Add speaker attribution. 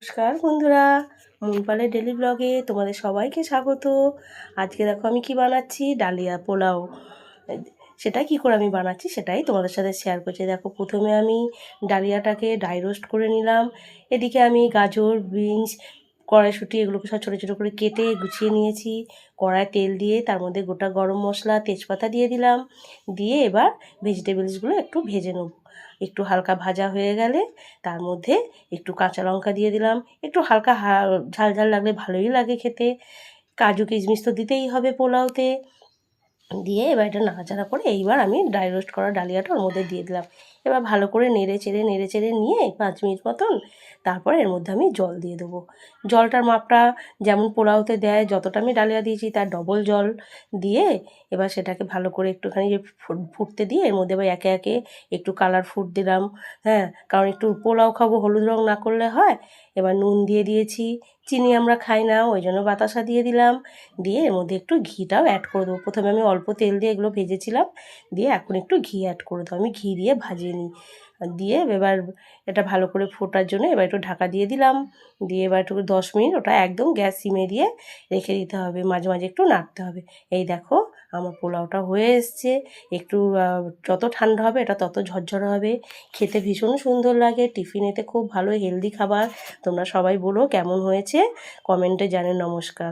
Speaker 1: নমস্কার বন্ধুরা, মুনপালের ডেলি ব্লগে তোমাদের সবাইকে স্বাগত। আজকে দেখো আমি কি বানাচ্ছি, ডালিয়া পোলাও। সেটা কি করে আমি বানাচ্ছি সেটাই তোমাদের সাথে শেয়ার করছি। দেখো, প্রথমে আমি ডালিয়াটাকে ড্রাই রোস্ট করে নিলাম। এদিকে আমি গাজর, বিনস, কড়াইশুঁটি এগুলোকে সব ছোটো ছোটো করে কেটে গুছিয়ে নিয়েছি। কড়ায় তেল দিয়ে তার মধ্যে গোটা গরম মশলা, তেজপাতা দিয়ে দিলাম। দিয়ে এবার ভেজিটেবলসগুলো একটু ভেজে নেব। একটু হালকা ভাজা হয়ে গেলে তার মধ্যে একটু কাঁচা লঙ্কা দিয়ে দিলাম। একটু হালকা ঝাল ঝাল লাগলে ভালোই লাগে খেতে। কাজু কিশমিশ তো দিতেই হবে পোলাওতে। দিয়ে এবার এটা নাড়াচাড়া করে এইবার আমি ড্রাই রোস্ট করা ডালিয়াটা ওর মধ্যে দিয়ে দিলাম। এবার ভালো করে নেড়ে চেড়ে নিয়ে 5 মিনিট মতন তারপরে এর মধ্যে আমি জল দিয়ে দেবো। জলটার মাপটা যেমন পোলাওতে দেয়, যতটা আমি ডালিয়া দিয়েছি তার ডবল জল দিয়ে এবার সেটাকে ভালো করে একটুখানি ফুটতে দিয়ে এর মধ্যে এবার একে একে একটু কালার ফুড দিলাম। হ্যাঁ, কারণ একটু পোলাও খাবো, হলুদ রং না করলে হয়। এবার নুন দিয়ে দিয়েছি, চিনি আমরা খাই না ওই জন্য বাতাসা দিয়ে দিলাম। দিয়ে এর মধ্যে একটু ঘিটাও অ্যাড করে দেবো। প্রথমে আমি অল্প তেল দিয়ে এগুলো ভেজেছিলাম, দিয়ে এখন একটু ঘি অ্যাড করে দেবো। আমি ঘি দিয়ে ভাজিয়ে নিই। দিয়ে এবার এটা ভালো করে ফোটার জন্য এবার একটু ঢাকা দিয়ে দিলাম। দিয়ে এবার একটু 10 মিনিট ওটা একদম গ্যাস সিমে দিয়ে রেখে দিতে হবে, মাঝে মাঝে একটু নাড়তে হবে। এই দেখো আমার পোলাওটা হয়ে এসছে। একটু যত ঠান্ডা হবে এটা তত ঝরঝরে হবে, খেতে ভীষণ সুন্দর লাগে। টিফিনেতে খুব ভালো হেলদি খাবার। তোমরা সবাই বলো কেমন হয়েছে, কমেন্টে জানাও। নমস্কার।